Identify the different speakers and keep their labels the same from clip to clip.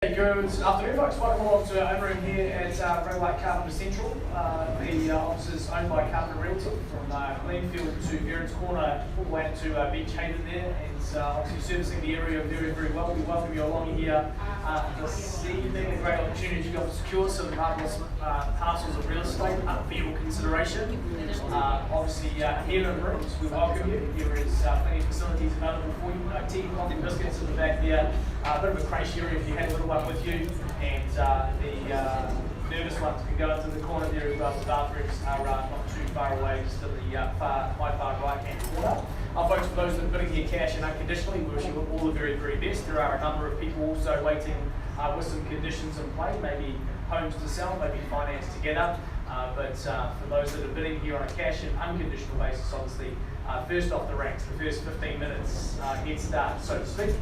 Speaker 1: Good afternoon, folks. Welcome along to our room here at Railway Carpenter Central. The office is owned by Carpenter Realty from Glenfield to Erin's Corner, all the way to Beach Haven there, and obviously servicing the area very, very well. We welcome you along here this evening. A great opportunity to be able to secure some marvellous parcels of real estate for your consideration. Obviously, here in rooms, we welcome you. There is plenty of facilities available for you. Tea, coffee, biscuits in the back there. A bit of a creche area if you had a little one with you, and the nervous ones can go into the corner there as well. The bathrooms are not too far away, just in the far right hand corner. Folks, for those that are bidding here cash and unconditionally, we wish you all the very, very best. There are a number of people also waiting with some conditions in play, maybe homes to sell, maybe finance together. But for those that are bidding here on a cash and unconditional basis, obviously, first off the ranks, the first 15 minutes head start, so to speak.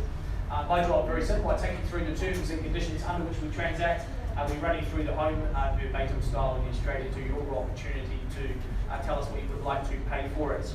Speaker 1: My job very simple. I take you through the terms and conditions under which we transact. We run you through the home verbatim style and then straight into your opportunity to tell us what you would like to pay for it.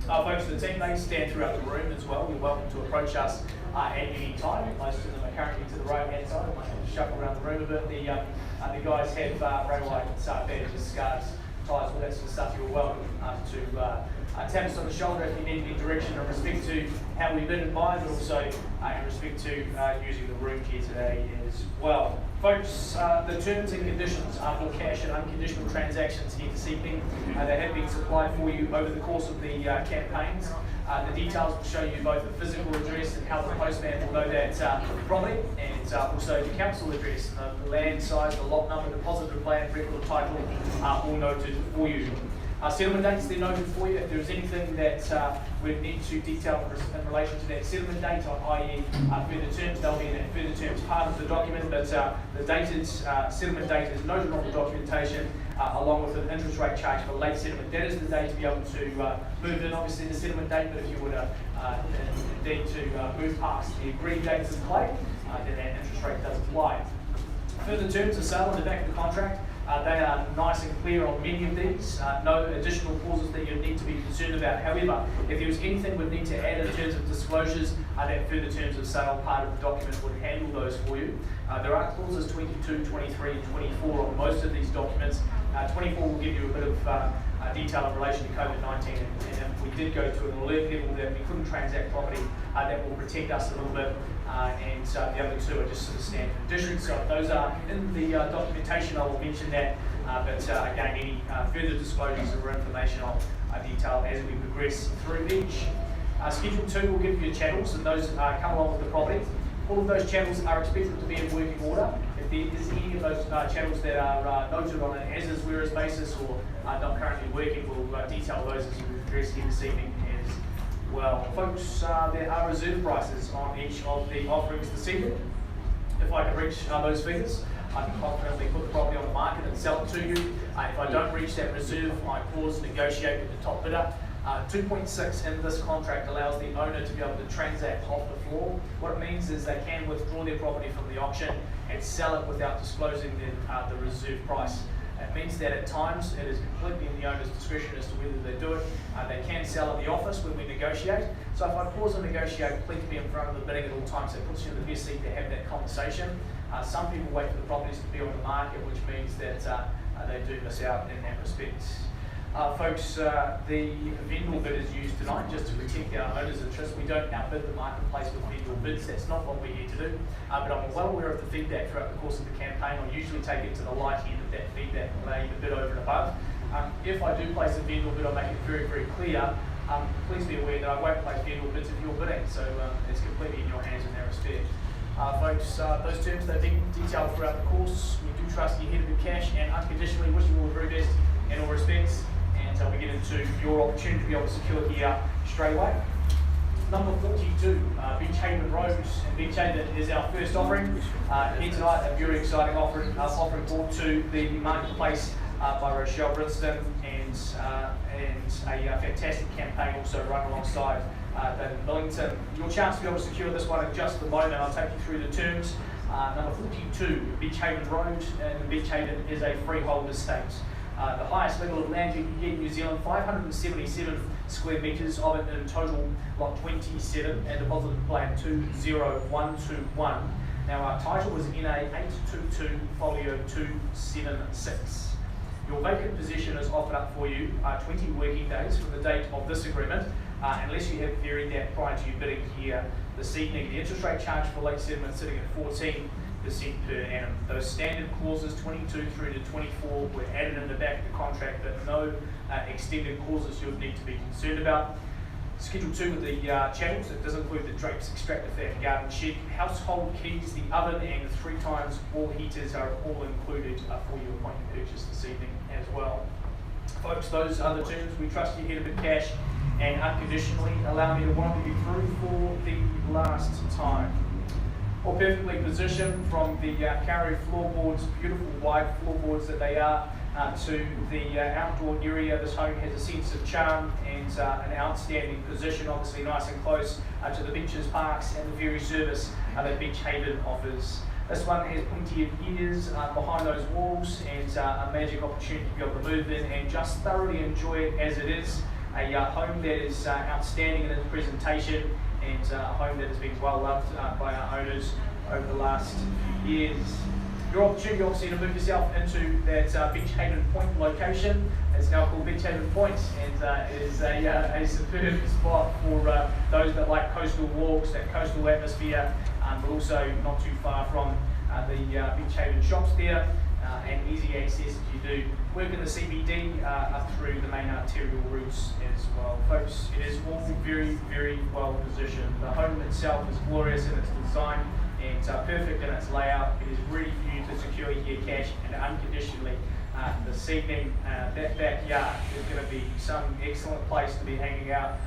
Speaker 1: Folks, the team, they stand throughout the room as well. You're welcome to approach us at any time. Most of them are currently to the right hand side. I might have to shuffle around the room a bit. The guys have railway badges, scarves, ties, all that sort of stuff. You're welcome to tap us on the shoulder if you need any direction in respect to how we bid and buy, but also in respect to using the room here today as well. Folks, the terms and conditions for cash and unconditional transactions here this evening, they have been supplied for you over the course of the campaigns. The details will show you both the physical address and how the postman will know that property, and also the council address, the land size, the lot number, deposited plan, record of title, all noted for you. Settlement dates, they're noted for you. If there's anything that we need to detail in relation to that settlement date, i.e. further terms, they'll be in that further terms part of the document, but the dated settlement date is noted on the documentation along with an interest rate charge for late settlement. That is the day to be able to move in, obviously, the settlement date, but if you were to indeed to move past the agreed dates in play, then that interest rate does apply. Further terms of sale on the back of the contract. They are nice and clear on many of these. No additional clauses that you need to be concerned about. However, if there was anything we'd need to add in terms of disclosures, that further terms of sale part of the document would handle those for you. There are clauses 22, 23, and 24 on most of these documents. 24 will give you a bit of detail in relation to COVID-19, and if we did go to an alert level that we couldn't transact property, that will protect us a little bit, and the other two are just sort of standard conditions. So if those are in the documentation, I will mention that, but again, any further disclosures or information I'll detail as we progress through each. Schedule 2 will give you your channels, and those come along with the property. All of those channels are expected to be in working order. If there is any of those channels that are noted on an as-is, whereas basis, or not currently working, we'll detail those as we progress here this evening as well. Folks, there are reserve prices on each of the offerings this evening. If I can reach those figures, I can confidently put the property on the market and sell it to you. If I don't reach that reserve, I pause, negotiate with the top bidder. 2.6 in this contract allows the owner to be able to transact off the floor. What it means is they can withdraw their property from the auction and sell it without disclosing the reserve price. It means that at times it is completely in the owner's discretion as to whether they do it. They can sell at the office when we negotiate. So if I pause and negotiate, please be in front of the bidding at all times. It puts you in the best seat to have that conversation. Some people wait for the properties to be on the market, which means that they do miss out in that respect. Folks, the vendor bid is used tonight just to protect our owners' interests. We don't outbid the marketplace with vendor bids. That's not what we're here to do. But I'm well aware of the feedback throughout the course of the campaign. I'll usually take it to the light end of that feedback and lay the bid over and above. If I do place a vendor bid, I'll make it very, very clear. Please be aware that I won't place vendor bids if you're bidding, so it's completely in your hands in that respect. Folks, those terms, they've been detailed throughout the course. We do trust you here to bid cash and unconditionally wish you all the very best in all respects. And we get into your opportunity to be able to secure here straight away. Number 42, Beach Haven Road, and Beach Haven is our first offering. Here tonight, a very exciting offering brought to the marketplace by Rochelle Brinston, and a fantastic campaign also run alongside David Billington. Your chance to be able to secure this one in just a moment. I'll take you through the terms. Number 42, Beach Haven Road, and Beach Haven is a freehold estate. The highest level of land you can get in New Zealand, 577 square metres of it in total, lot 27, and deposited plan 20121. Now our title was NA 822 Folio 276. Your vacant position is offered up for you 20 working days from the date of this agreement, unless you have varied that prior to your bidding here this evening. The interest rate charge for late settlement sitting at 14% per annum. Those standard clauses 22 through to 24 were added in the back of the contract, but no extended clauses you'll need to be concerned about. Schedule 2 with the channels, it does include the drapes, extractor fan, garden shed, household keys, the oven, and 3 times all heaters are all included for your appointment purchase this evening as well. Folks, those are the terms. We trust you here to bid cash and unconditionally. Allow me to wander you through for the last time. All perfectly positioned from the carry floorboards, beautiful wide floorboards that they are, to the outdoor area. This home has a sense of charm and an outstanding position, obviously nice and close to the beaches, parks, and the ferry service that Beach Haven offers. This one has plenty of years behind those walls and a magic opportunity to be able to move in and just thoroughly enjoy it as it is. A home that is outstanding in its presentation and a home that has been well loved by our owners over the last years. Your opportunity obviously to move yourself into that Beach Haven Point location. It's now called Beach Haven Point, and it is a superb spot for those that like coastal walks, that coastal atmosphere, but also not too far from the Beach Haven shops there, and easy access if you do work in the CBD up through the main arterial routes as well. Folks, it is all very, very well positioned. The home itself is glorious in its design and perfect in its layout. It is ready for you to secure your cash and unconditionally this evening. That backyard is going to be some excellent place to be hanging out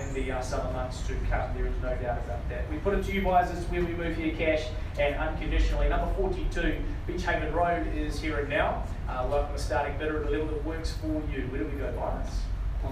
Speaker 1: in the summer months to come. There is no doubt about that. We put it to you guys, this is where we move your cash and unconditionally. Number 42, Beach Haven Road is here and now. Welcome to starting bidder at a level that works for you. Where do we go, Byron?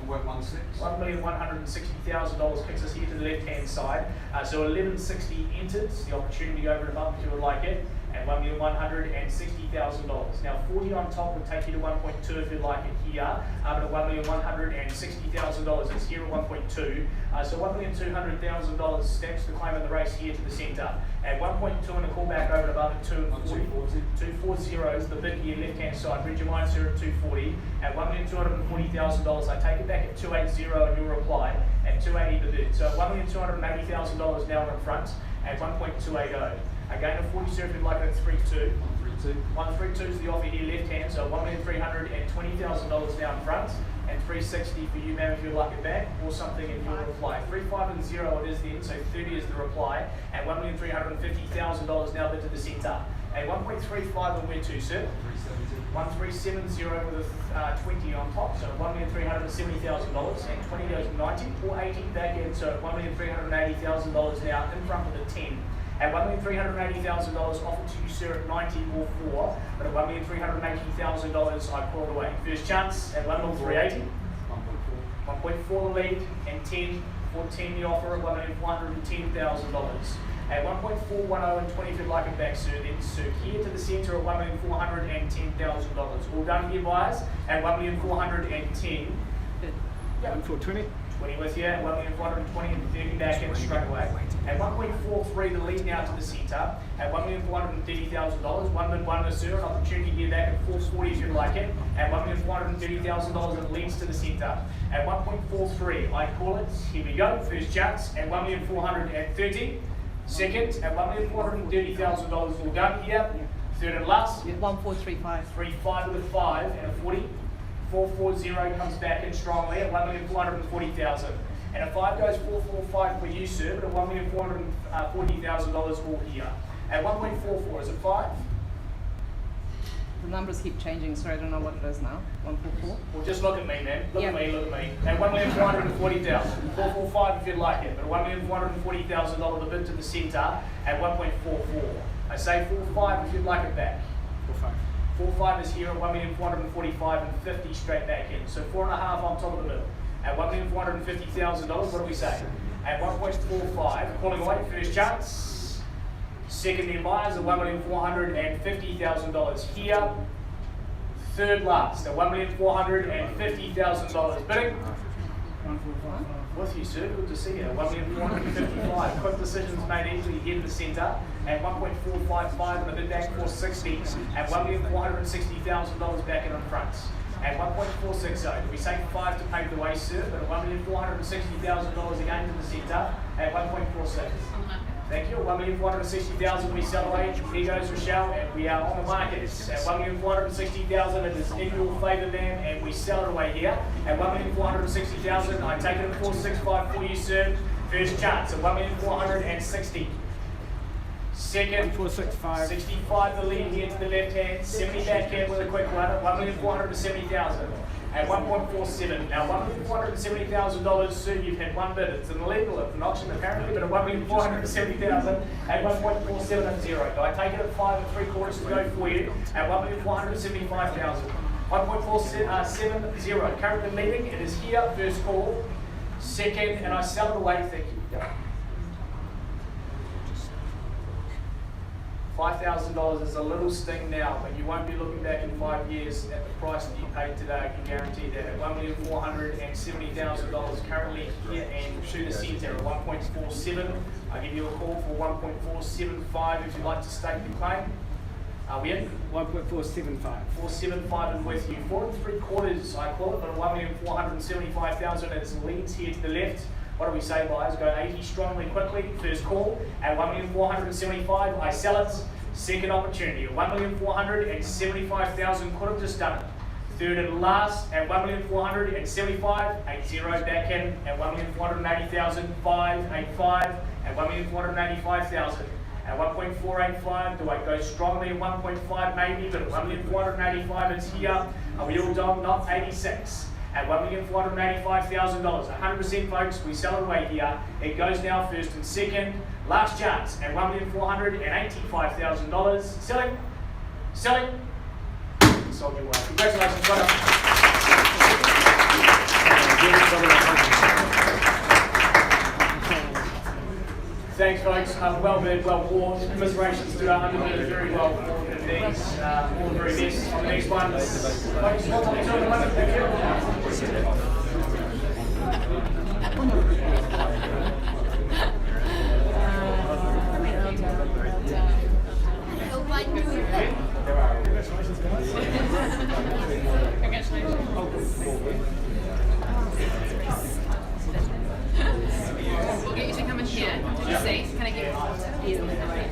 Speaker 1: $1,160,000 kicks us here to the left-hand side. So 1160 enters, the opportunity over and above if you would like it, and $1,160,000. Now 40 on top would take you to 1.2 if you'd like it here, but at $1,160,000 it's here at 1.2. So $1,200,000 stamps the claim of the race here to the centre. At 1.2 and a callback over and above at 240 is the bid here left-hand side. Read your mind, sir, at 240. At $1,240,000, I take it back at 280 and you'll reply at 280 the bid. So $1,280,000 now in front at 1.280. Again, a 40 if you'd like it at 3.2. 132 is the offer here left hand, so $1,320,000 now in front, and 360 for you, ma'am, if you'd like it back, or something in your reply. 3.5 and 0 it is then, so 30 is the reply, and $1,350,000 now bid to the centre. At 1.35 and where to, sir? 1370 with a 20 on top, so $1,370,000, and 20 goes 90, or 80 back in, so $1,380,000 now in front of the 10. At $1,380,000 offered to you, sir, at 90 or 4, but at $1,380,000 I call it away. First chance at $1,380,000. 1.4 the lead, and 10 for 10 the offer at $1,410,000. At 1.410 and 20 if you'd like it back, sir, then sir, here to the centre at $1,410,000. All done here, buyers, at $1,410,000. Yep.
Speaker 2: 1,420.
Speaker 1: 20 with you, at $1,420,000 and 30 back in straight away. At 1.43 the lead now to the centre, at $1,430,000. One bid, one sir, an opportunity here back at 440 if you'd like it. At $1,430,000 it leads to the centre. At 1.43 I call it, here we go, first chance at $1,430,000. Second at $1,430,000 all done here. Third and last.
Speaker 3: 1,435.
Speaker 1: 35 with a 5 and a 40. 440 comes back in strongly at $1,440,000. And a 5 goes 445 for you, sir, but at $1,440,000 all here. At 1.44 is it 5?
Speaker 3: The numbers keep changing, so I don't know what it is now. 144?
Speaker 1: Well, just look at me, man. Look at me. At $1,440,000. 445 if you'd like it, but $1,440,000 the bid to the centre at 1.44. I say 45 if you'd like it back. 45 is here at $1,445,000 and 50 straight back in. So 4.5 on top of the middle. At $1,450,000, what do we say? At 1.45, calling away, first chance. Second then buyers at $1,450,000 here. Third last at $1,450,000 bidding. With you, sir. Good to see you. 1,455,000. Quick decisions made easily here in the centre. At 1.455 in the bid bank, 460. At $1,460,000 back in front. At 1.460. We say 5 to pave the way, sir, but at $1,460,000 again in the centre at 1.46. Thank you. 1,460,000 we sell away. Here goes Rochelle, and we are on the market. At 1,460,000, it is in your favour, ma'am, and we sell it away here. At 1,460,000, I take it at 465 for you, sir. First chance at 1,460. Second,
Speaker 2: 465.
Speaker 1: 65 the lead here to the left hand, 70 back hand with a quick one at 1,470,000 at 1.47. Now $1,470,000, sir, you've had one bid. It's an illegal, it's an auction apparently, but at 1,470,000 at 1.470. Do I take it at 5 3/4 to go for you at 1,475,000? 1.470. Currently leading, it is here, first call. Second, and I sell it away, thank you. $5,000 is a little sting now, but you won't be looking back in 5 years at the price that you paid today. I can guarantee that. At $1,470,000 currently here and to the centre at 1.47. I'll give you a call for 1.475 if you'd like to stake the claim. Are we in?
Speaker 2: 1.475.
Speaker 1: 475 and with you. 4 3/4, I call it, but at 1,475,000 it leans here to the left. What do we say, buyers? Go 80 strongly, quickly. First call at 1,475,000. I sell it. Second opportunity at 1,475,000. Could have just done it. Third and last at 1,475,000. 80 back in at 1,480,000. 585 at 1,485,000. At 1.485, do I go strongly at 1.5 maybe, but at 1,485 it's here. Are we all done? Not 86. At $1,485,000, 100% folks, we sell it away here. It goes now first and second. Last chance at $1,485,000. Selling, selling, sold your way. Congratulations, brother. Thanks, folks. Well bid, well bought. Commiserations to our underbid, very well bought. And these, all the very best on the next one. Folks, welcome to the moment. Thank you.
Speaker 4: We'll get you to come in here. Did you see? Can I get you in the right?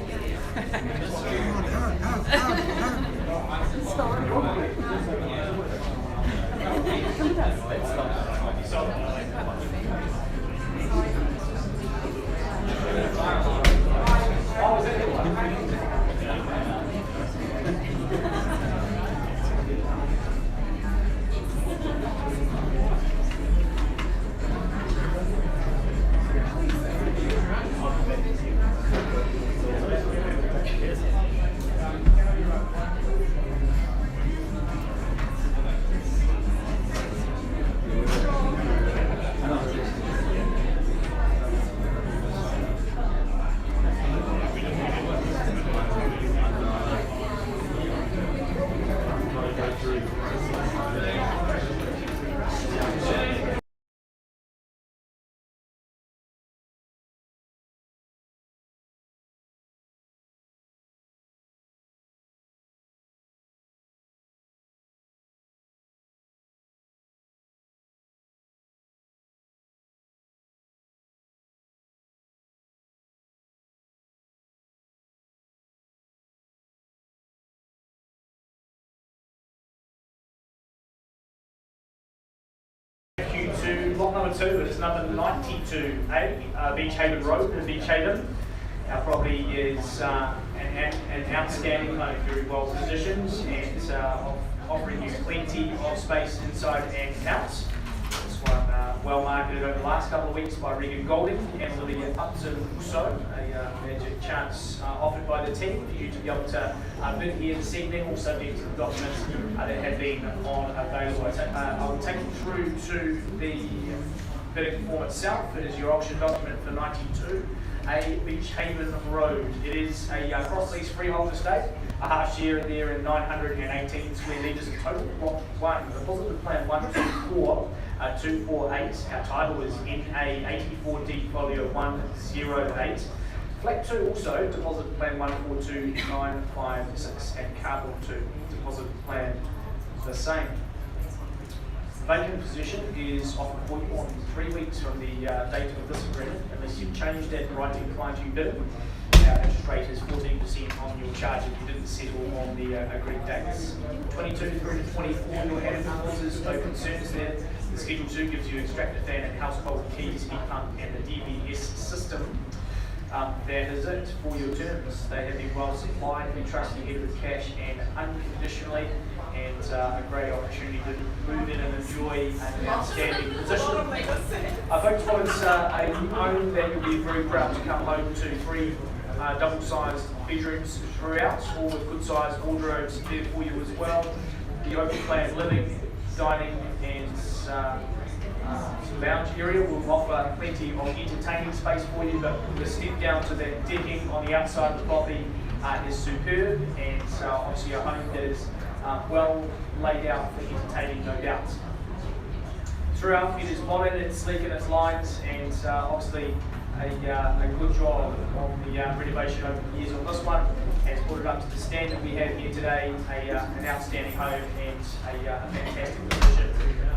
Speaker 4: To lot number 2, it is number 92A, Beach Haven Road in Beach Haven. Our property is an outstanding home, very well positioned and offering you plenty of space inside and out. This one well marketed over the last couple of weeks by Regan Golding and Olivia Upton also. A magic chance offered by the team for you to be able to bid here this evening, also get to the documents that have been on available. I will take you through to the bidding form itself. It is your auction document for 92A Beach Haven Road. It is a cross-lease freehold estate, a half share there in 918 square metres in total. Block 1, the positive plan 124. 248. Our title is NA 84D Folio 108. Flat 2 also, deposit plan 142956, and Carpenter 2, deposit plan the same. Vacant position is offered for you on 3 weeks from the date of this agreement, unless you've changed that right to incline to bid. Our interest rate is 14% on your charge if you didn't settle on the agreed dates. 22 through to 24, your added clauses, no concerns there. The Schedule 2 gives you extractor fan and household keys, heat pump, and the DVS system. That is it for your terms. They have been well supplied. We trust you here with cash and unconditionally, and a great opportunity to move in and enjoy an outstanding position. I hope it was a home that you'll be very proud to come home to. 3 double-sized bedrooms throughout, all with good-sized wardrobes there for you as well. The open plan living, dining, and lounge area will offer plenty of entertaining space for you, but the step down to that decking on the outside of the property is superb, and obviously a home that is well laid out for entertaining, no doubt. Throughout, it is modern, it's sleek in its lines, and obviously a good job on the renovation over the years on this one has put it up to the standard we have here today. An outstanding home and a fantastic position.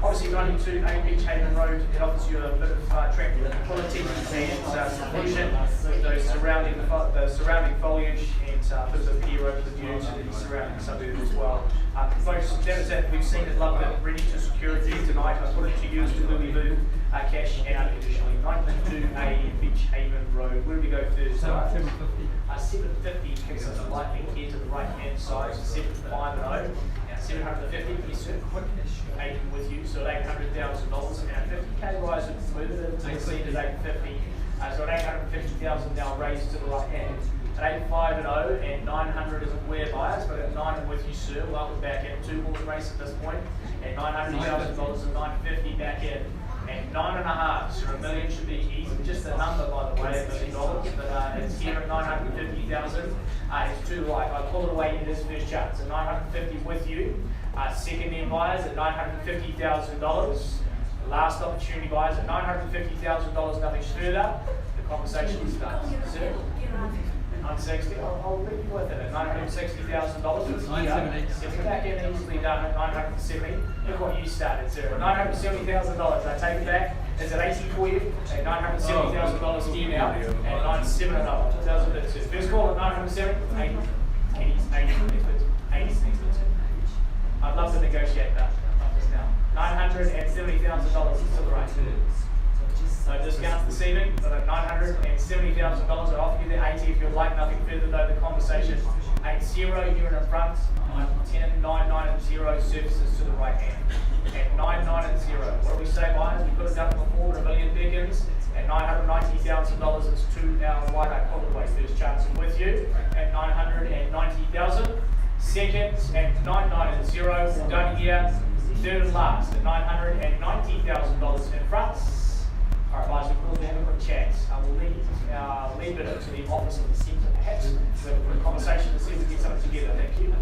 Speaker 4: Obviously 92A Beach Haven Road, it offers you a bit of tranquility and seclusion with those surrounding foliage and a bit of a peer over the view to the surrounding suburb as well. Folks, that is it. We've seen it, loved it, ready to secure it here tonight. I put it to you as to where we move cash and unconditionally. 92A Beach Haven Road. Where do we go first? 750. 750 kicks us lightning here to the right hand side, so 750. Now 750, we serve quick Aiken with you, so at $800,000. Now 50K rise with it into the scene is 850. So at 850,000 now raised to the right hand. At 850 and 900 isn't where buyers, but at 9 and with you, sir. Well, we're back in 2-horse race at this point. At $900,000 and 950 back in. And 9.5, so $1 million should be easy. Just a number, by the way, $1 million. But it's here at 950,000. It's too light. I pull it away in this first chart. So 950 with you. Second-hand buyers at $950,000. Last opportunity buyers at $950,000. Nothing further. The conversation starts. Sir? 960. I'll leave you with it at $960,000. It's back in easily done at 970. Look what you started, sir. $970,000. I take it back. Is it 80 for you? At $970,000 here now. At 970. Does it, sir. First call at 970. 80. 80. I'd love to negotiate that. Now. $970,000 is to the right. No discounts this evening, but at $970,000, I offer you the 80 if you'd like. Nothing further though, the conversation. 80, you're in front. 10, 9, 9 and 0, services to the right hand. At 9, 9 and 0. What do we say, buyers? We could have done it before, but $1 million beacons. At $990,000, it's 2 hours wide. I call it away first chance with you. At $990,000. Second, at 9, 9 and 0. We're done here. Third and last, at $990,000 in front. Alright, guys, we'll have a quick chat. We'll leave it to the office of the centre, perhaps, for a conversation to see if we can get something together. Thank you.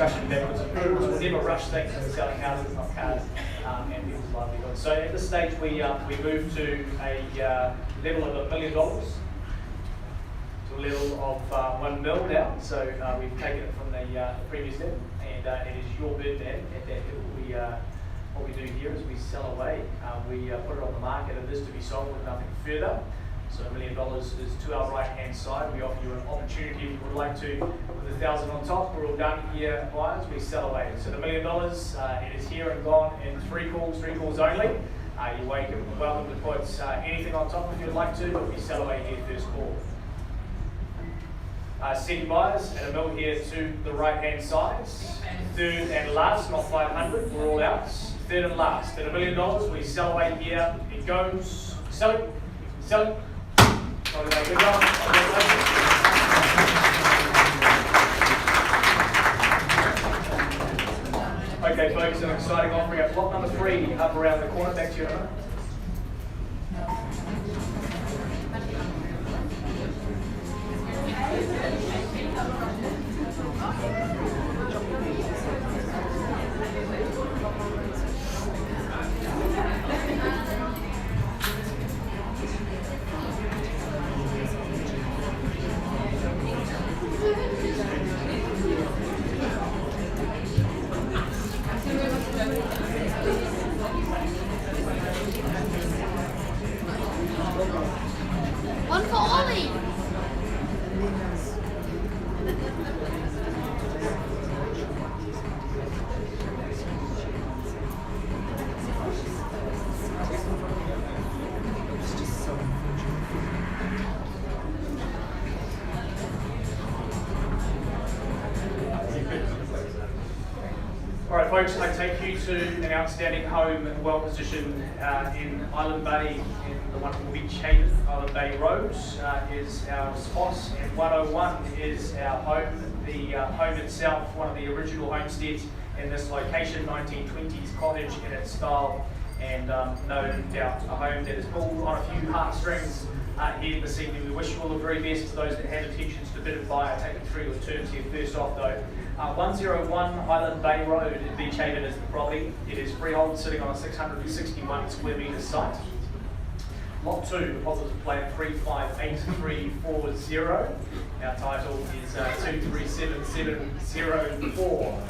Speaker 4: discussion backwards and forwards. We'll never rush things in selling houses, not cars, and people's livelihoods. So at this stage, we move to a level of $1 million to a level of $1 million now. So we've taken it from the previous level, and it is your bid then at that level. What we do here is we sell away. We put it on the market. It is to be sold with nothing further. So $1 million is to our right-hand side. We offer you an opportunity if you would like to, with 1,000 on top. We're all done here, buyers. We sell away. So the $1 million, it is here and gone in 3 calls only. You're welcome to put anything on top if you'd like to, but we sell away here first call. Second buyers and $1 million here to the right-hand side. Third and last, not 500. We're all out. Third and last. At $1 million, we sell away here. It goes. Sell it. Sell it. Good job. Okay, folks, an exciting offering at lot number 3 up around the corner. Back to you.
Speaker 5: One for Ollie.
Speaker 4: All right, folks, I take you to an outstanding home, well positioned in Island Bay, in the wonderful Beach Haven. Island Bay Road is our spot, and 101 is our home. The home itself, one of the original homesteads in this location, 1920s cottage in its style, and no doubt a home that is pulled on a few heartstrings here this evening. We wish you all the very best to those that have intentions to bid and buy. I'll take you through your terms here. First off though, 101 Island Bay Road in Beach Haven is the property. It is freehold, sitting on a 661 square metre site. Lot 2, deposit plan 358340. Our title is 237704.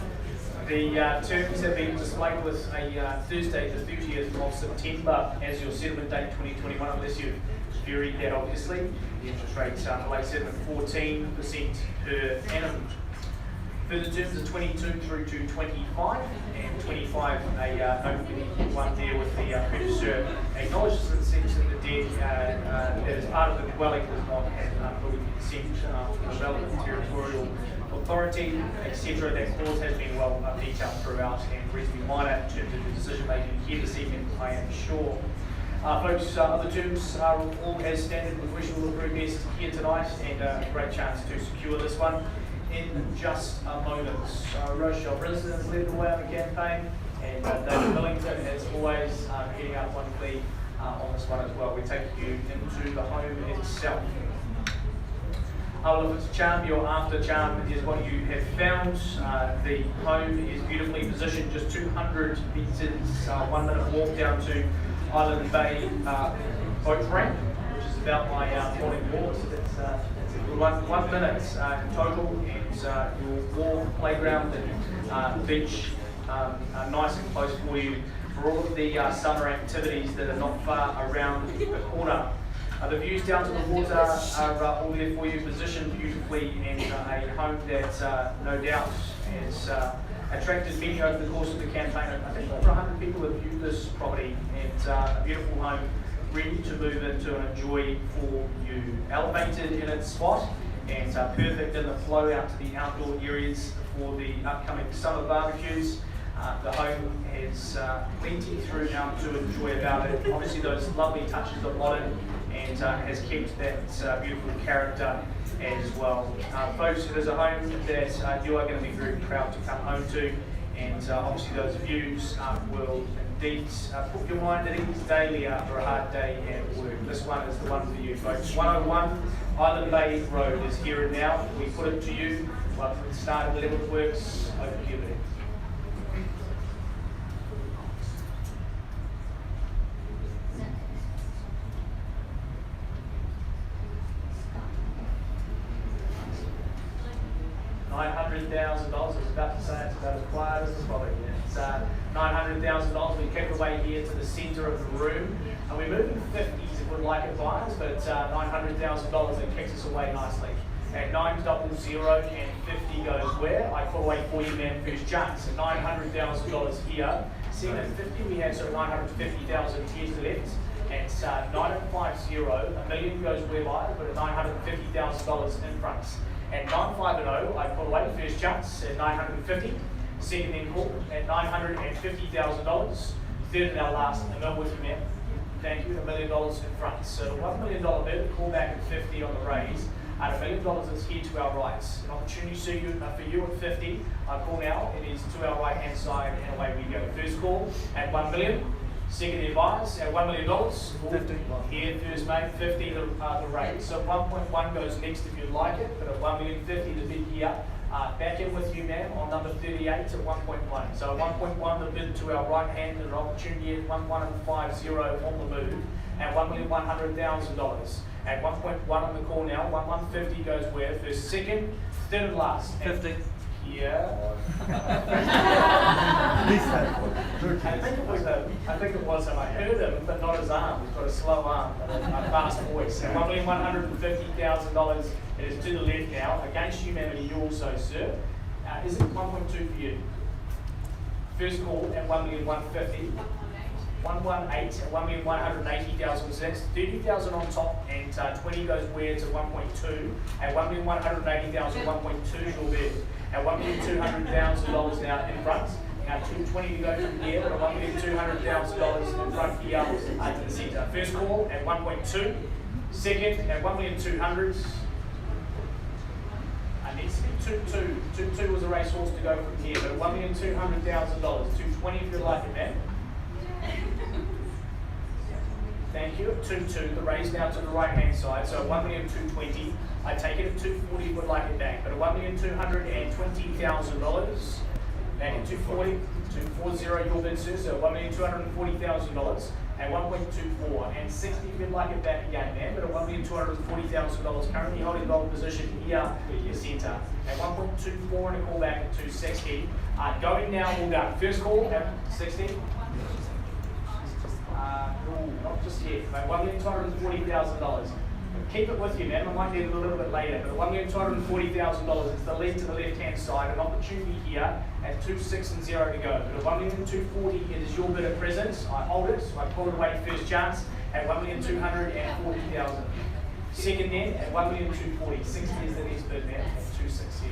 Speaker 4: The terms have been displayed with a Thursday the 30th of September as your settlement date 2021, unless you've varied that obviously. The interest rates are late settlement 14% per annum. Further terms are 22 through to 25, and 25 a one there with the purchaser acknowledges the sense that the deed that is part of the dwelling does not have building consent from the relevant territorial authority, etc. That clause has been well detailed throughout and reasonably minor in terms of the decision making here this evening, I am sure. Folks, other terms are all as standard. We wish you all the very best here tonight, and a great chance to secure this one in just a moment. Rochelle Brisbane led the way on the campaign, and David Millington, as always, heading up wonderfully on this one as well. We take you into the home itself. Well, if it's charm, your after charm is what you have found. The home is beautifully positioned, just 200 metres, 1 minute walk down to Island Bay boat ramp, which is about my morning walk. So that's 1 minute in total, and your walk, playground, and beach are nice and close for you for all of the summer activities that are not far around the corner. The views down to the water are all there for you, positioned beautifully, and a home that no doubt has attracted many over the course of the campaign. I think over 100 people have viewed this property, and a beautiful home ready to move into and enjoy for you. Elevated in its spot, and perfect in the flow out to the outdoor areas for the upcoming summer barbecues. The home has plenty throughout to enjoy about it. Obviously those lovely touches of modern, and has kept that beautiful character as well. Folks, it is a home that you are going to be very proud to come home to, and obviously those views will indeed put your mind at ease daily after a hard day at work. This one is the one for you, folks. 101 Island Bay Road is here and now. We put it to you But from the start of the level of works, open to you there. $900,000. I was about to say it's about as quiet as the following. It's $900,000. We kick away here to the centre of the room, and we're moving 50s if we'd like advice, but $900,000 it kicks us away nicely. At 900 and 50 goes where? I call away for you, man, first chance. At $900,000 here. Seeing at 50 we have sort of 950,000 here to the left. At 950, $1 million goes whereby, but at $950,000 in front. At 950, I call away the first chance at 950. Second then call at $950,000. Third and our last, a mil with you, man. Thank you, $1 million in front. So the $1 million bid, call back at 50 on the raise. At $1 million is here to our right. An opportunity for you at 50. I call now, it is to our right hand side, and away we go. First call at $1 million. Second advice at $1 million.
Speaker 2: 50.
Speaker 4: Here, first mate, 50 the rate. So 1.1 goes next if you'd like it, but at $1,050,000 the bid here. Back in with you, ma'am, on number 38 to 1.1. So 1.1 the bid to our right hand, and an opportunity at 1150 on the move at $1,100,000. At 1.1 on the call now, 150 goes where? First, second, third and last.
Speaker 2: 50.
Speaker 4: Yeah. I think it was him. I heard him, but not his arm. He's got a slow arm, but a fast voice. At $1,150,000, it is to the left now. Against you, ma'am, and you also, sir. Is it 1.2 for you? First call at $1,150,000. 118 at $1,180,000. So that's 30,000 on top, and 20 goes where to 1.2. At $1,180,000, 1.2 is your bid. At $1,200,000 now in front. Now 220 to go from here, but at $1,200,000 in front here to the centre. First call at 1.2. Second at 1,200,000. Needs to be 2.2. 2.2 was a racehorse to go from here, but at $1,200,000. 220 if you like it, man. Thank you. At 2.2, the raise now to the right hand side. So at 1,220,000, I take it at 240 would like it back. But at $1,220,000, back at 240, 240 your bid, sir. So $1,240,000 at 1.24 and 60 if you'd like it back again, man. But at $1,240,000, currently holding gold position here in your centre. At 1.24 and a call back at 260. Going now, all done. First call at 60. Not just yet, but $1,240,000. Keep it with you, man. I might need it a little bit later, but $1,240,000. It's the lead to the left-hand side. An opportunity here at 2.6 and 0 to go. But at $1,240,000, it is your bid at present. I hold it, so I pull it away first chance at $1,240,000. Second then at $1,240,000. 60 is the next bid, man, at 260.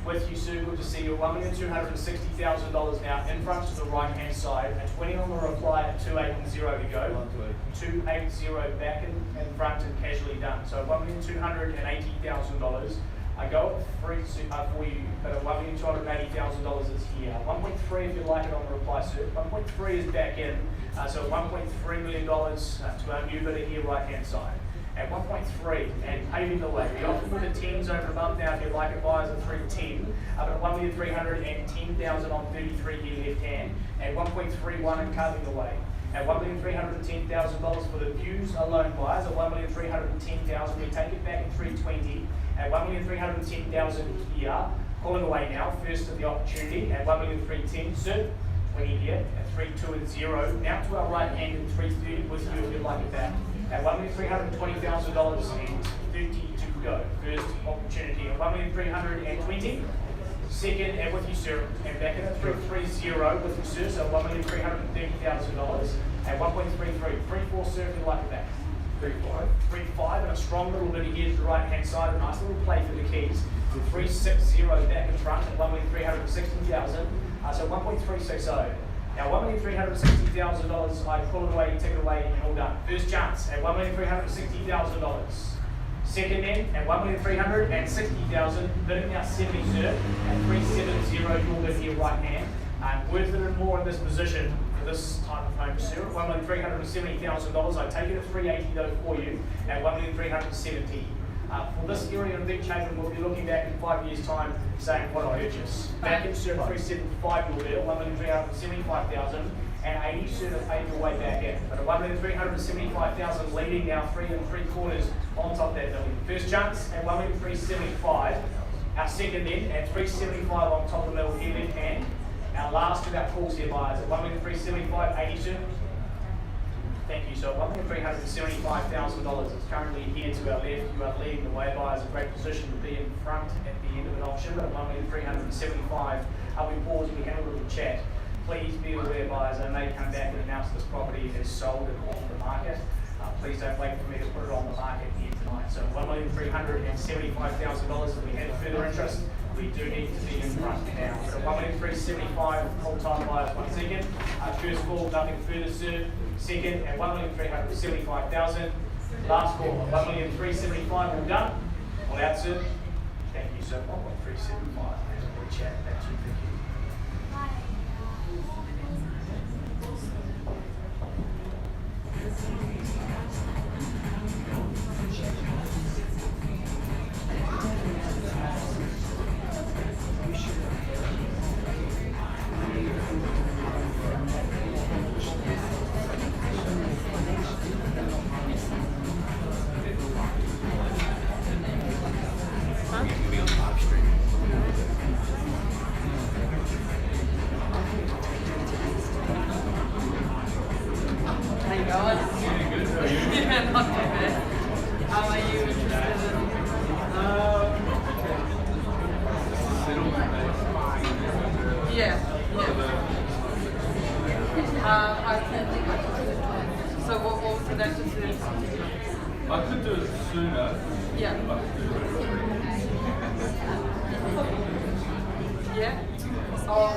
Speaker 4: With you, Sue, good to see you. $1,260,000 now in front to the right-hand side. At 20 on the reply at 2.8 and 0 to go. 2.80 back in front and casually done. So $1,280,000. I go at 3 for you, but at $1,280,000 is here. 1.3 if you like it on the reply, sir. 1.3 is back in. So $1.3 million to our new bidder here, right-hand side. At 1.3 and paving the way. We often put the 10s over above now if you like it, buyers at 310. But at $1,310,000 on 33 here left hand. At 1.31 and carving the way. At $1,310,000 for the views alone, buyers. At $1,310,000, we take it back at 320. At $1,310,000 here. Calling away now. First of the opportunity at $1,310,000. Sir, 20 here at 3.2 and 0. Now to our right hand at 3.30 with you if you'd like it back. At $1,320,000 and 30 to go. First opportunity at $1,320,000. Second, and with you, sir, and back at 3.30 with you, sir. So $1,330,000 at 1.33. 3.4, sir, if you'd like it back. 3.5. 3.5 and a strong little bit here to the right hand side. A nice little play for the keys. 3.60 back in front at $1,360,000. So 1.360. Now $1,360,000, I pull it away, take it away, and all done. First chance at $1,360,000. Second then at $1,360,000, bidding now 70, sir, at 370, your bid here right hand. Worth it and more in this position for this type of home, sir. $1,370,000, I take it at 380 though for you, at $1,370.
Speaker 1: For this area of Beach Haven, we'll be looking back in 5 years' time saying, what I purchased. Back in circa 375 your bill, 1,375,000, and 80 should have paid your way back in. But at 1,375,000 leading now 3 3/4 on top of that building. First chance at 1,375,000. Our second then at 375 on top of the middle here left hand. Our last two that calls here buyers at 1,375,000, 82. Thank you. So $1,375,000 is currently here to our left. You are leading the way, buyers. A great position to be in front at the end of an auction. But at 1,375,000, we pause and we have a little chat. Please be aware, buyers, I may come back and announce this property is sold and on the market. Please don't wait for me to put it on the market here tonight. So $1,375,000. If we have further interest, we do need to be in front now. So 1,375,000 whole time buyers once again. First call, nothing further, sir. Second at 1,375,000. Last call, 1,375,000. All done. All out, sir. Thank you, sir. 1,375,000. We'll chat. Thank you. Thank you.
Speaker 3: So what was the next decision?
Speaker 6: I could do it sooner.
Speaker 3: Yeah.
Speaker 6: I could do it.
Speaker 3: Yeah? Oh.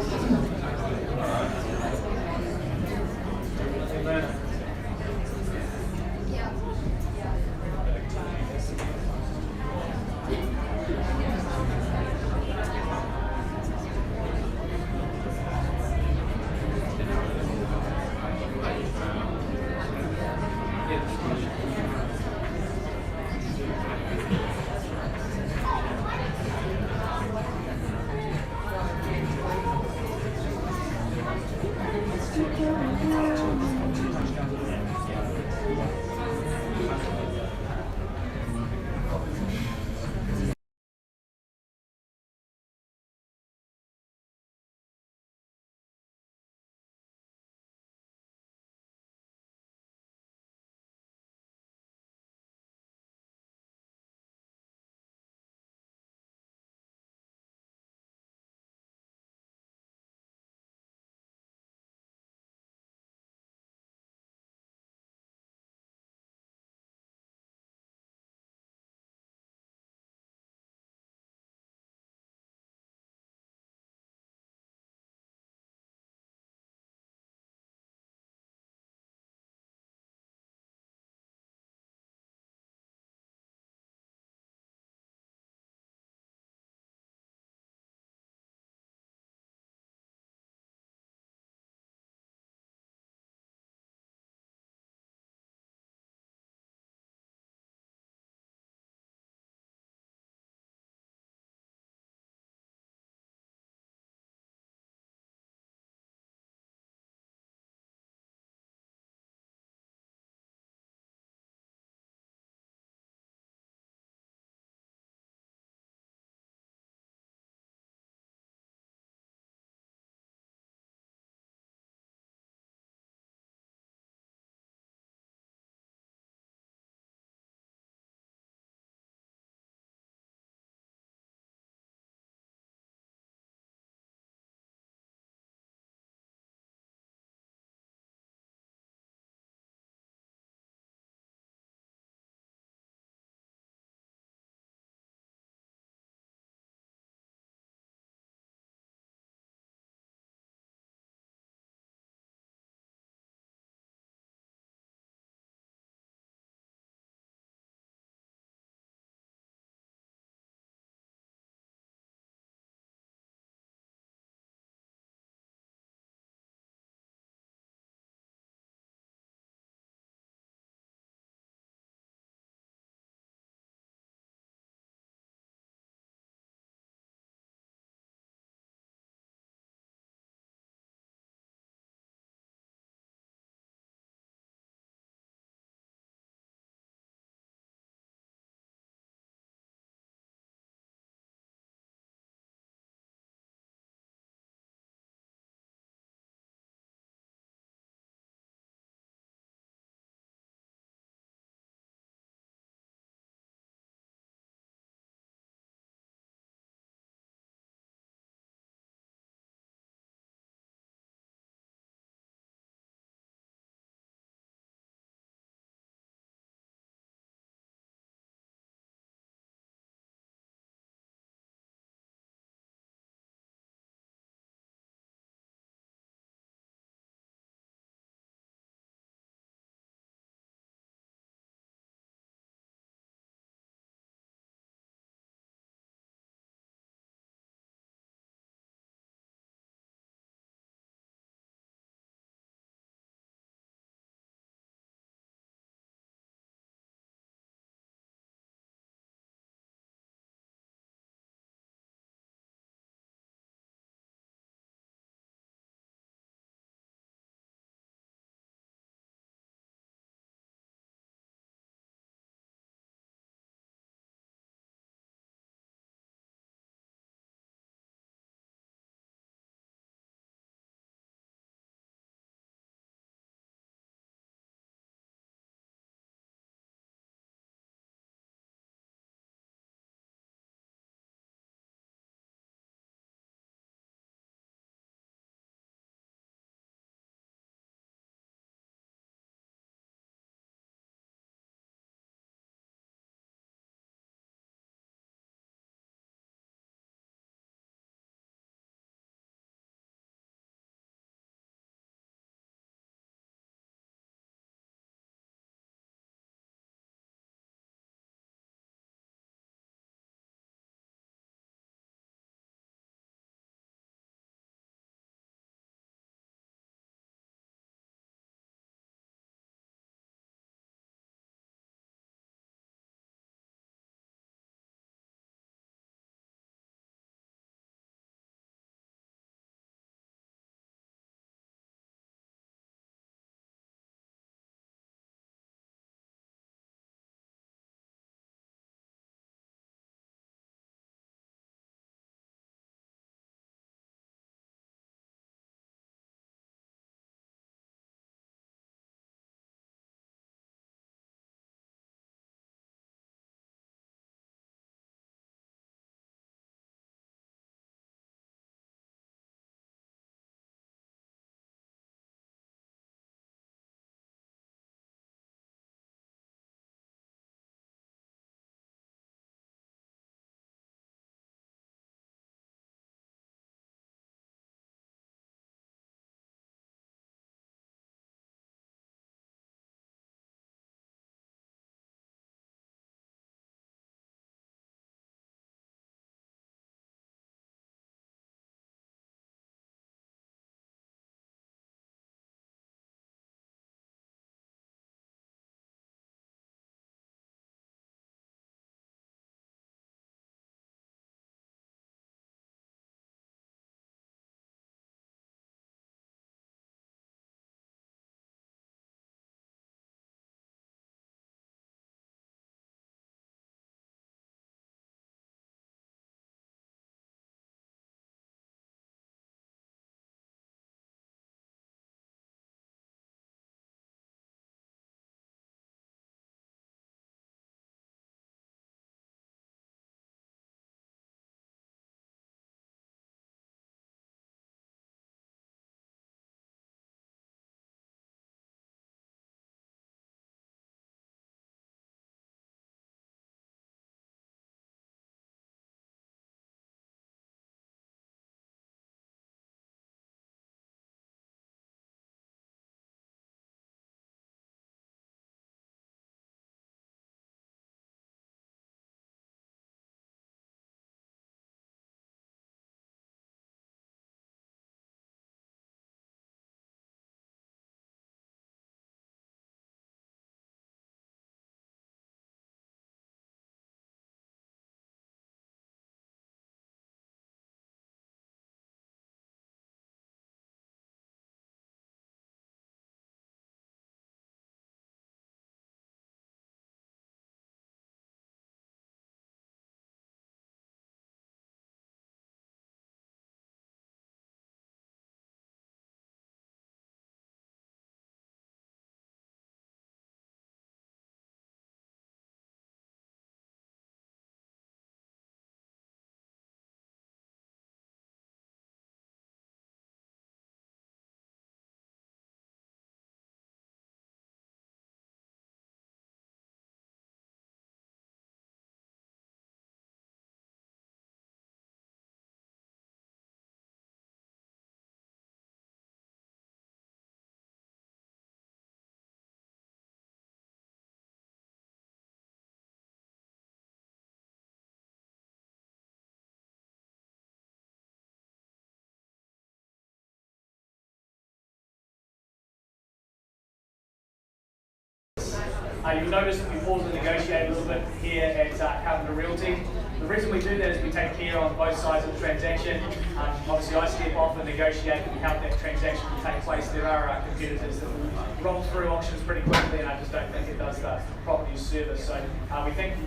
Speaker 1: You'll notice that we pause and negotiate a little bit here at Carpenter Realty. The reason we do that is we take care on both sides of the transaction. Obviously, I step off and negotiate and help that transaction to take place. There are competitors that will roll through auctions pretty quickly, and I just don't think it does the property service. So we thank you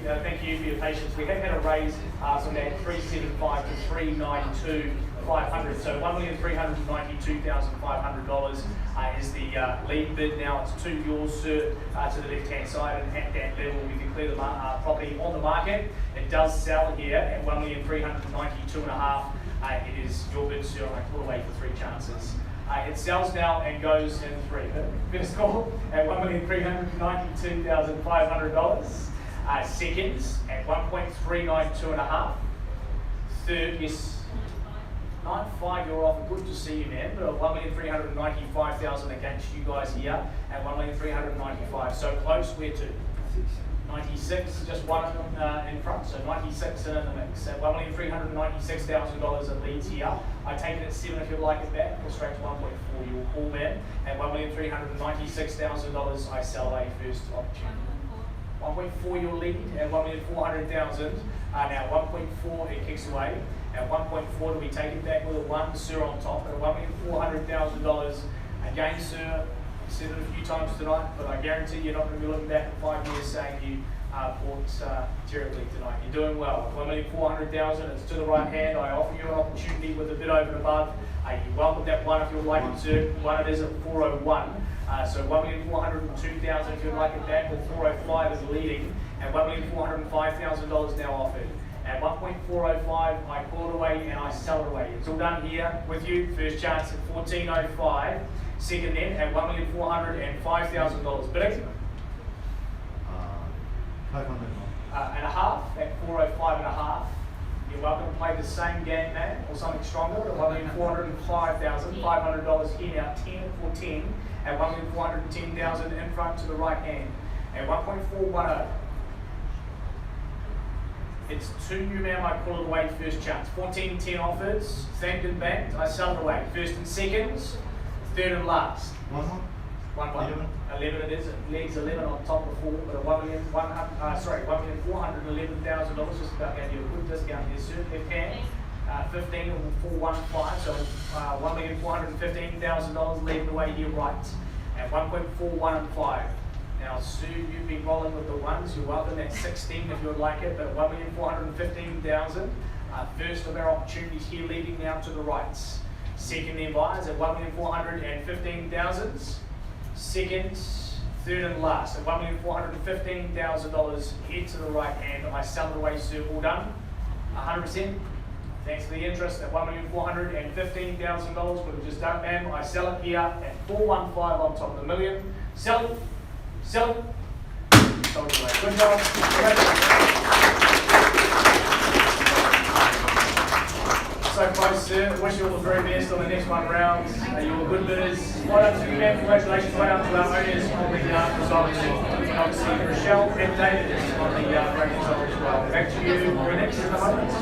Speaker 1: for your patience. We have had a raise from that 375 to 392,500. So $1,392,500 is the lead bid now. It's to yours, sir, to the left-hand side, and at that level we declare the property on the market. It does sell here at $1,392,500. It is your bid, sir, and I call away for 3 chances. It sells now and goes in 3. First call at $1,392,500. Second at $1,392,500. Third, yes. 9.5, you're off. Good to see you, man. But $1,395,000 against you guys here at $1,395,000. So close. Where to? 96, just one of them in front. So 96 in the mix. At $1,396,000 at leads here. I take it at 7 if you'd like it back, or straight to 1.4. You'll call, man. At $1,396,000, I sell a first opportunity. 1.4 your lead at $1,400,000. Now 1.4 it kicks away. At 1.4 do we take it back with a 1, sir, on top at $1,400,000. Again, sir, I've said it a few times tonight, but I guarantee you're not going to be looking back in 5 years saying you bought terribly tonight. You're doing well. $1,400,000, it's to the right hand. I offer you an opportunity with a bit over and above. You're welcome that one if you'd like it, sir. One it is at 401. So $1,402,000 if you'd like it back, with 405 is leading, and $1,405,000 now offered. At 1.405, I call it away and I sell it away. It's all done here with you. First chance at 1405. Second then at $1,405,000. Bidding?
Speaker 7: 500.
Speaker 1: And a half at 405 and a half. You're welcome to play the same game, man, or something stronger at $1,405,500 here now. 10 for 10 at $1,410,000 in front to the right hand. At 1.410. It's to you, ma'am. I call it away first chance. 14-10 offers. Thanked and banked. I sell it away. First and seconds. Third and last.
Speaker 7: 1 more.
Speaker 1: 11 it is. It leads 11 on top of 4, but $1,411,000. Just about gave you a good discount here, sir. Left hand. 15 or 415. So $1,415,000 leading the way here right. At 1.415. Now, Sue, you've been rolling with the ones. You're welcome at 16 if you would like it, but $1,415,000. First of our opportunities here, leading now to the rights. Second, then buyers at $1,415,000. Second, third, and last at $1,415,000. Head to the right hand. I sell it away, sir. All done. 100%. Thanks for the interest at $1,415,000. We've just done, ma'am. I sell it here at 415 on top of the million. Sell it. Sell it. Sold it away. Good job. So close, sir. Wish you all the very best on the next one round. You're all good bidders. Well done to you, man. Congratulations. Well done to our owners on the results. And obviously, Rochelle and David on the great result as well. Back to you for the next moment.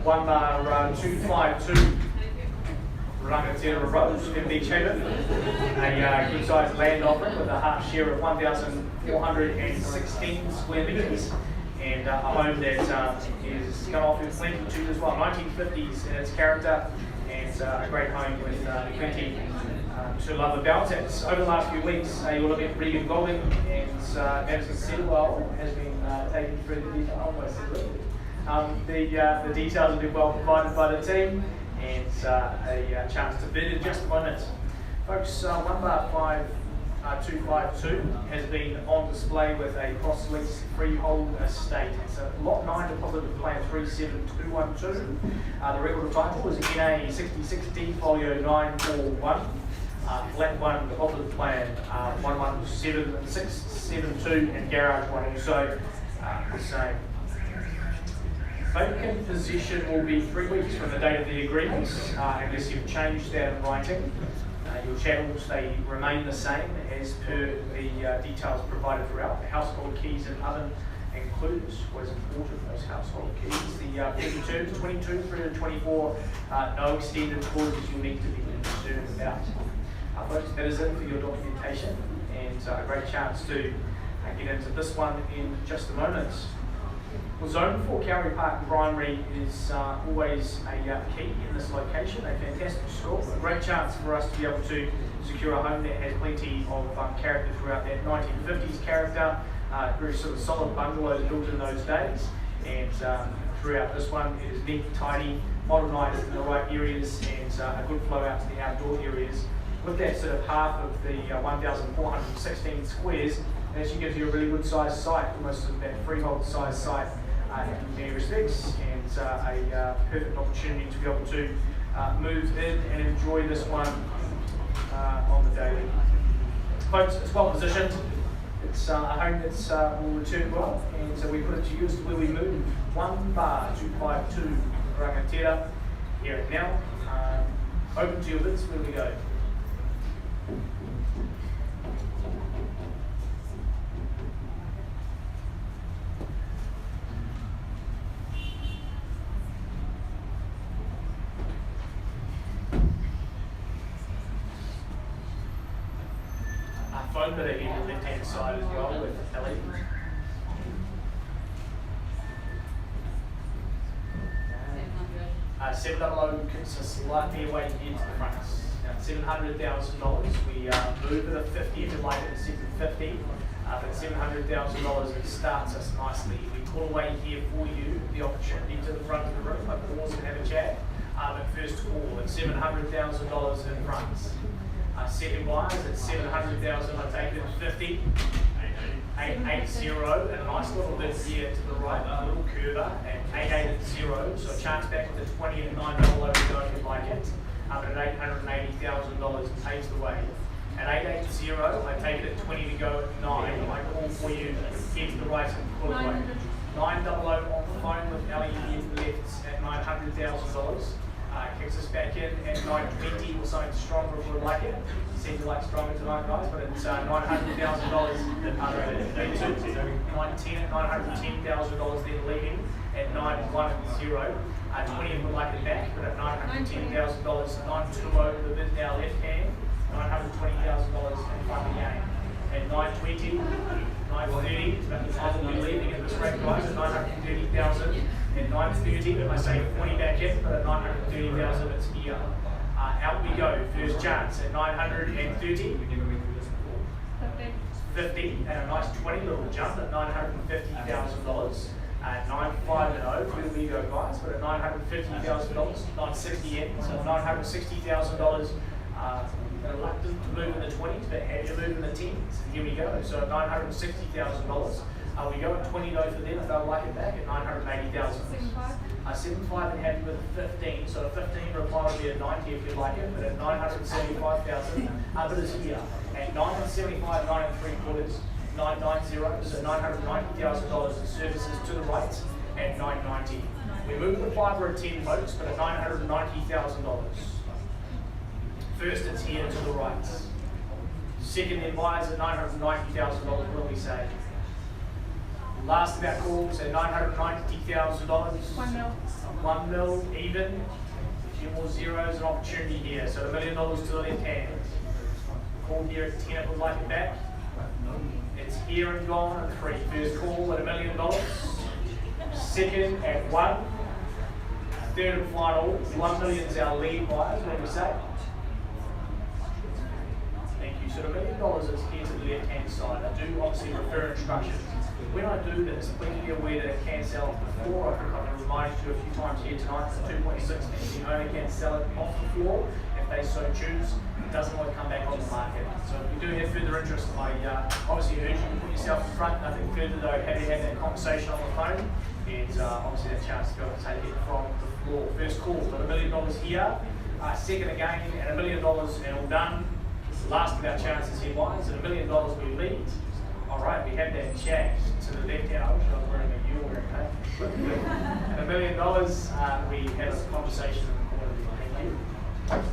Speaker 1: One 252 Rangatira Rose in Beach Haven, a good sized land offering with a half share of 1,416 square metres.
Speaker 4: and a home that is going to offer plenty to as well. 1950s in its character, and a great home with plenty to love about it. Over the last few weeks, you will have been pretty good golfing, and Madison Sidwell has been taking through the details. The details have been well provided by the team, and a chance to bid in just a moment. Folks, 1 bar 5252 has been on display with a cross-lease freehold estate. It's a lot 9 deposit of plan 37212. The record of title is NA 66D folio 941. Flat 1 deposit plan 117672, and garage 1 also the same. Vacant position will be 3 weeks from the date of the agreement, unless you've changed that in writing. Your channels, they remain the same as per the details provided throughout. The household keys and oven included. What is important, those household keys. The 22 through to 24, no extended clauses you'll need to be concerned about. Folks, that is it for your documentation, and a great chance to get into this one in just a moment. Well, Zone 4 Cowrie Park Primary is always a key in this location, a fantastic school, a great chance for us to be able to secure a home that has plenty of character throughout that 1950s character, very sort of solid bungalows built in those days, and throughout this one it is neat, tidy, modernised in the right areas, and a good flow out to the outdoor areas. With that sort of half of the 1,416 squares, it actually gives you a really good sized site, almost sort of that freehold sized site in many respects, and a perfect opportunity to be able to move in and enjoy this one on the daily. Folks, it's well positioned. It's a home that's will return well, and so we put it to use where we move. 1 bar 252 Rangatira here and now. Open to your bids, where we go. Phone bidder here on the left-hand side as well with Ellie. $700 kicks us slightly away here to the front. Now, $700,000. We move at a 50 if you like it at 750. But $700,000 it starts us nicely. We pull away here for you the opportunity to the front of the room. I pause and have a chat. But first call at $700,000 in front. Second buyers at $700,000, I take it at 50. 880, and a nice little bit here to the right, a little curver at 880, so a chance back at the 20 and $9 over if you like it. But at $880,000 paves the way. At 880, I take it at 20 to go at 9. I call for you, head to the right and pull away. 900 on the phone with Ellie here to the left at $900,000. Kicks us back in at 920 or something stronger if we like it. Seem to like stronger tonight, guys, but it's $900,000 at 910 at $910,000 then leaving at 910. 20 if we like it back, but at $910,000, 920 the bid now left hand, $920,000 in front again. At 920, 930, but the time will be leaving at this rate, guys, at 930,000. At 930, I say 40 back in, but at 930,000 it's here. Out we go, first chance at 930. 50 and a nice 20 little jump at $950,000. At 950, where we go, guys, but at $950,000, 960 in, so $960,000. Reluctant to move in the 20s, but happy to move in the 10s. Here we go. So at $960,000. We go at 20 though for them if they'll like it back at $980,000. 75 and happy with a 15. So a 15 reply would be a 90 if you like it, but at $975,000. But it's here at $975, 9 3/4, 990. So $990,000 in services to the right at $990. We move the 5 or a 10 folks, but at $990,000. First, it's here to the right. Second, then buyers at $990,000. What do we say? Last of our calls at $990,000.
Speaker 3: 1 mil.
Speaker 4: 1 mil even. A few more zeros, an opportunity here. So $1 million to the left hand. Call here at 10 if we'd like it back. It's here and gone at 3. First call at $1 million. second at 1. Third and final, 1 million is our lead buyers, what do we say? Thank you. So $1 million is here to the left-hand side. I do obviously refer instructions. When I do this, please be aware that it can sell off the floor. I think I've reminded you a few times here tonight, it's a 2.6 and you only can sell it off the floor if they so choose. It doesn't always come back on the market. So if you do have further interest, I obviously urge you to put yourself in front. Nothing further though, have you had that conversation on the phone? And obviously that chance to be able to take it from the floor. First call, got $1 million here. Second again, and $1 million and all done. Last of our chances here, boys, and $1 million we lead. All right, we have that chat to the left hand. I wish I was wearing a U or a K. And $1 million, we had a conversation in the corner. Thank you.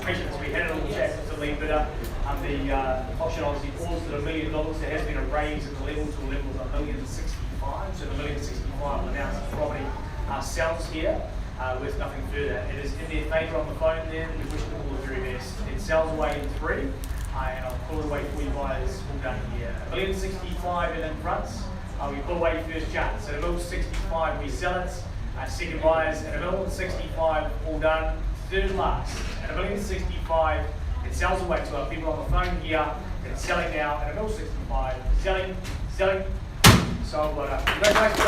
Speaker 4: patience. We had a little chat with the lead bidder. The auction obviously paused at $1 million. There has been a raise in the level to a level of $1,065,000. So the $1,065,000 announced the property sells here with nothing further. It is in their favour on the phone there. We wish them all the very best. It sells away in 3, and I'll pull it away for you guys all done here. $1,065,000 in fronts. We pull away first chance. At $1,065,000 we sell it. Second buyers at $1,065,000 all done. Third last at $1,065,000. It sells away to our people on the phone here. It's selling now at $1,065,000. Selling. Sold. Well done. Congratulations,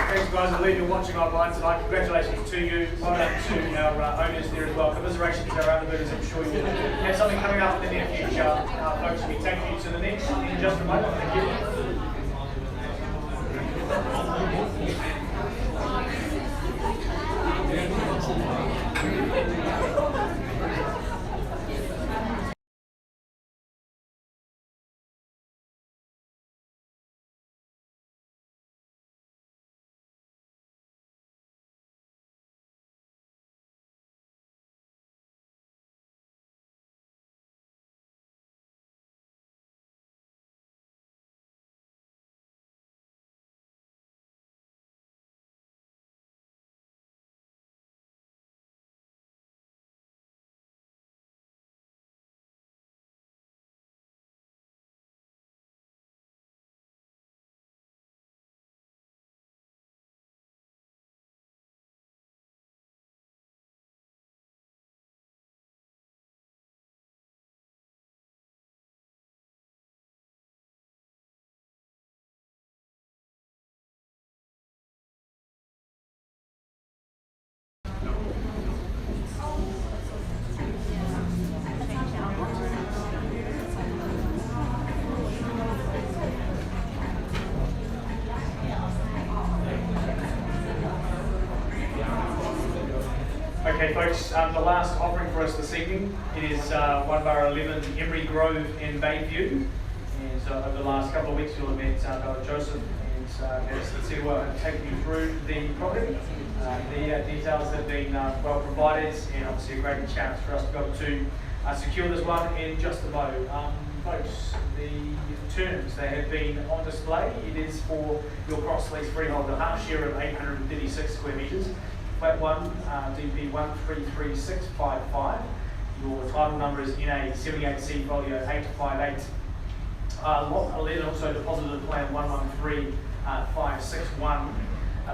Speaker 4: thanks guys, I believe you're watching online tonight. Congratulations to you. Well done to our owners there as well. Commiserations to our other bidders. I'm sure you'll have something coming up in the near future. Folks, we take you to the next in just a moment. Thank you. Okay folks, the last offering for us this evening is 1/11 Emery Grove in Bayview. And over the last couple of weeks you'll have met Dr. Joseph and as I said, we'll take you through the property. The details have been well provided, and obviously a great chance for us to be able to secure this one in just a moment. Folks, the terms, they have been on display. It is for your cross-lease freeholder, half share of 836 square metres. Flat 1, DP 133655. Your title number is NA 78C folio 858. Lot 11 also deposited plan 113561.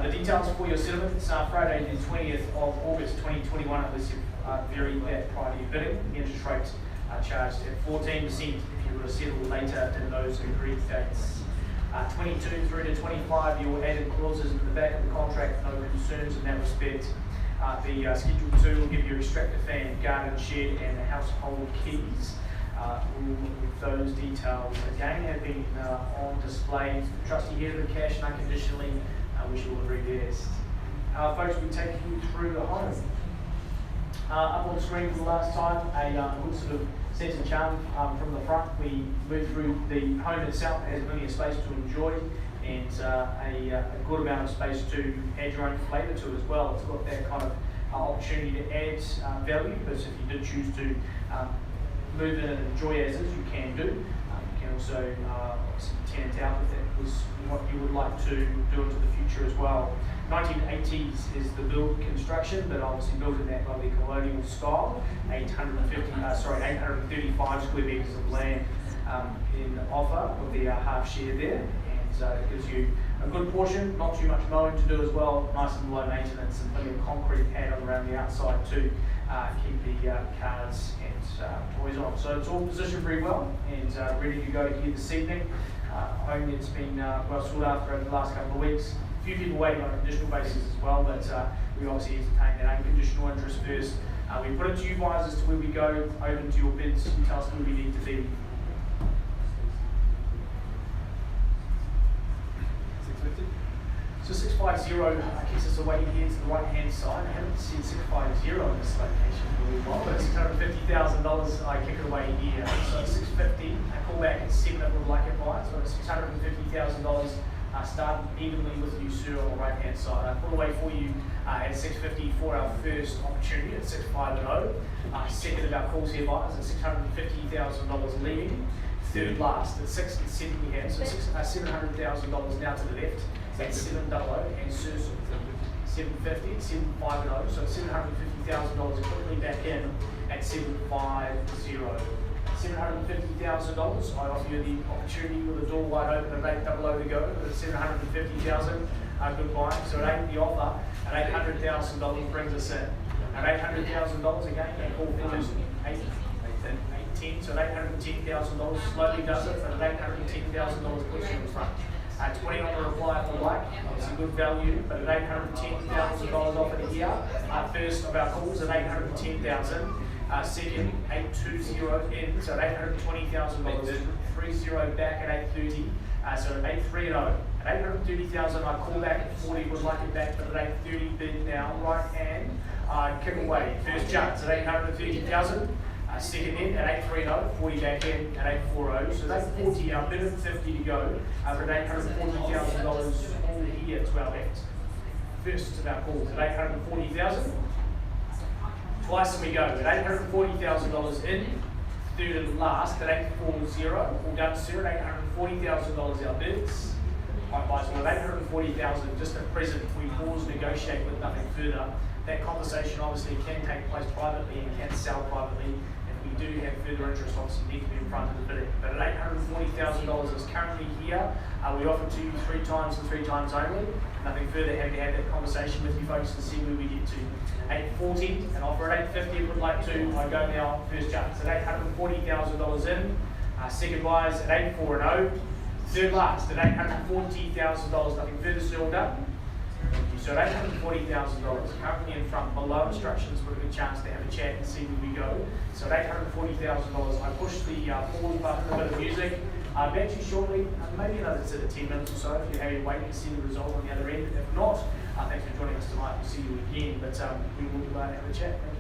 Speaker 4: The details for your settlements are Friday the 20th of August 2021, unless you've varied that prior to your bidding. The interest rates are charged at 14% if you were to settle later in those agreed dates. 22 through to 25, your added clauses in the back of the contract, no concerns in that respect. The Schedule 2 will give you extractor fan, garden shed, and household keys. With those details again have been on display. Trustee here the cash and unconditionally. Wish you all the very best. Folks, we take you through the home. Up on the screen for the last time, a good sort of sense of charm from the front. We moved through the home itself. It has plenty of space to enjoy and a good amount of space to add your own flavour to as well. It's got that kind of opportunity to add value, but if you did choose to move in and enjoy as is, you can do. You can also obviously tenant out if that was what you would like to do into the future as well. 1980s is the build construction, but obviously built in that lovely colonial style. 835 square metres of land in offer with the half share there, and it gives you a good portion, not too much mowing to do as well, nice and low maintenance, and plenty of concrete pad around the outside to keep the cars and toys on. So it's all positioned very well and ready to go here this evening. Home that's been well sought after over the last couple of weeks. A few people waiting on a conditional basis as well, but we obviously entertain that unconditional interest first. We put it to you guys as to where we go, open to your bids, you tell us where we need to be.
Speaker 6: 650?
Speaker 4: So 650 keeps us away here to the right hand side. I haven't seen 650 in this location for a little while, but $650,000 I kick it away here. So 650, I call back at 7 if we would like it by. So $650,000 starting evenly with you, sir, on the right hand side. I pull away for you at 650 for our first opportunity at 650. Second of our calls here buyers at $650,000 leading. Third last at 670 we have, so $700,000 now to the left at 700 and 750 at 750, so $750,000 quickly back in at 750. $750,000, I offer you the opportunity with the door wide open at 800 to go at $750,000. Good buy. So at 8 the offer at $800,000 brings us in. At $800,000 again, that call figures 8 and 810, so at $810,000 slowly does it, but at $810,000 puts you in front. 20 on the reply if you like, it's a good value, but at $810,000 offered here. First of our calls at $810,000. Second, 820 in, so at $820,000. 30 back at 830, so at 830. At $830,000, I call back at 40, would like it back, but at 830 bid now, right hand, kick away. First chance at $830,000. Second in at 830, 40 back in at 840. So that's 40, bid at 50 to go, for $840,000 all here to our left. First of our calls at $840,000. Twice we go at $840,000 in. Third and last at 840. All done, sir, at $840,000 our bids. My buys at $840,000 just at present. If we pause, negotiate with nothing further, that conversation obviously can take place privately and can sell privately. If we do have further interest, obviously need to be in front of the bidding. But at $840,000 is currently here. We offer to you 3 times and 3 times only. Nothing further, happy to have that conversation with you folks and see where we get to. 840 and offer at 850 would like to. I go now first chance at $840,000 in. Second buyers at 840. Third last at $840,000. Nothing further, still done. So at $840,000, currently in front, below instructions, for a good chance to have a chat and see where we go. So at $840,000, I push the pause button, a bit of music. Back to you shortly, maybe another 10 minutes or so if you're happy waiting to see the result on the other end. If not, thanks for joining us tonight. We'll see you again, but we will have a chat. Thank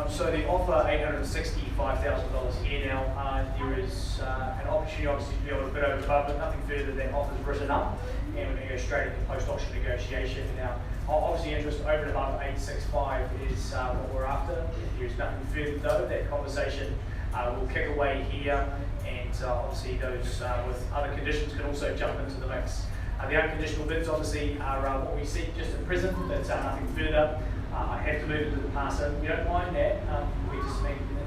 Speaker 4: So the offer $865,000 here now. There is an opportunity obviously to be able to bid over above, but nothing further than offers written up, and we're going to go straight into post-auction negotiation. Now, obviously interest over and above 865 is what we're after. If there's nothing further though, that conversation will kick away here, and obviously those with other conditions can also jump into the mix. The unconditional bids obviously are what we seek just at present, but nothing further. I have to move into the passer. We don't mind that. It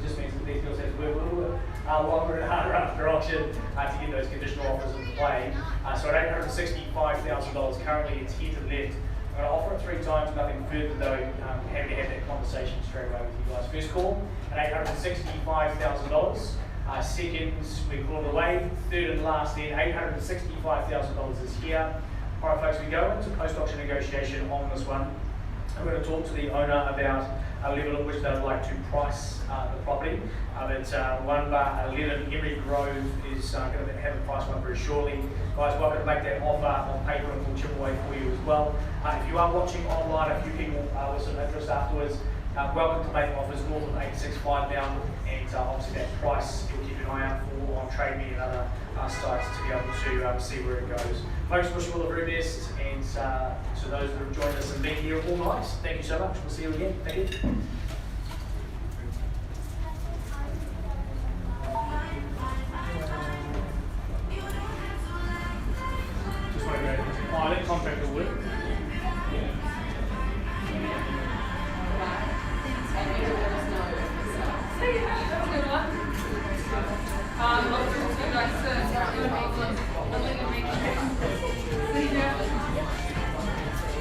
Speaker 4: just means that these girls have to work a little bit longer and harder after auction to get those conditional offers in play. So at $865,000 currently, it's here to the left. I'm going to offer it 3 times, nothing further though. Happy to have that conversation straight away with you guys. First call at $865,000. Seconds, we call it away. Third and last then, $865,000 is here. All right, folks, we go into post-auction negotiation on this one. I'm going to talk to the owner about a level at which they would like to price the property. But 1/11 Emery Grove is going to have a price one very shortly. Guys, welcome to make that offer on paper, and we'll chip away for you as well. If you are watching online, a few people with some interest afterwards, welcome to make offers north of 865 now, and obviously that price you'll keep an eye out for on Trade Me and other sites to be able to see where it goes. Folks, wish you all the very best, and to those that have joined us and been here all night, thank you so much. We'll see you again. Thank you. Just want to go. Oh, I think contractor would.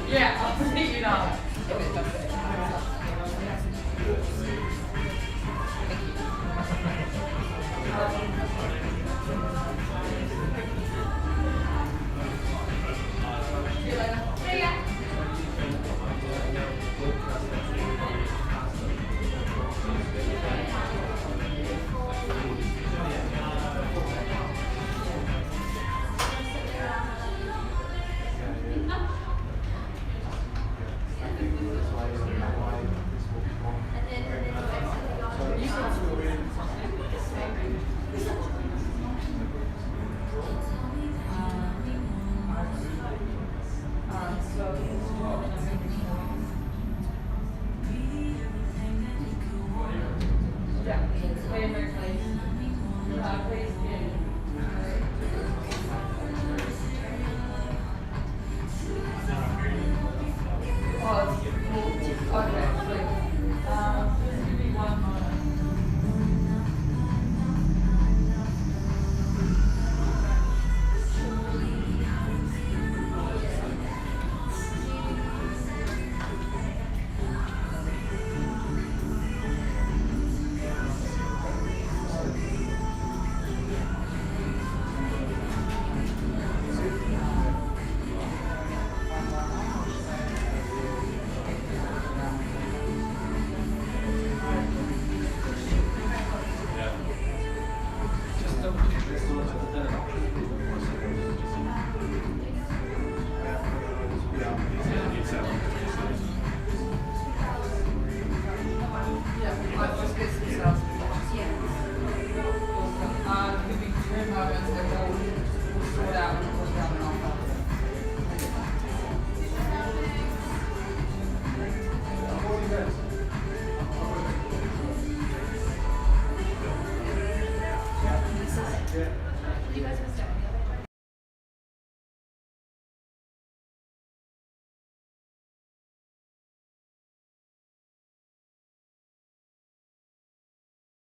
Speaker 7: Yeah, I'll see you now. Yeah, please. Please.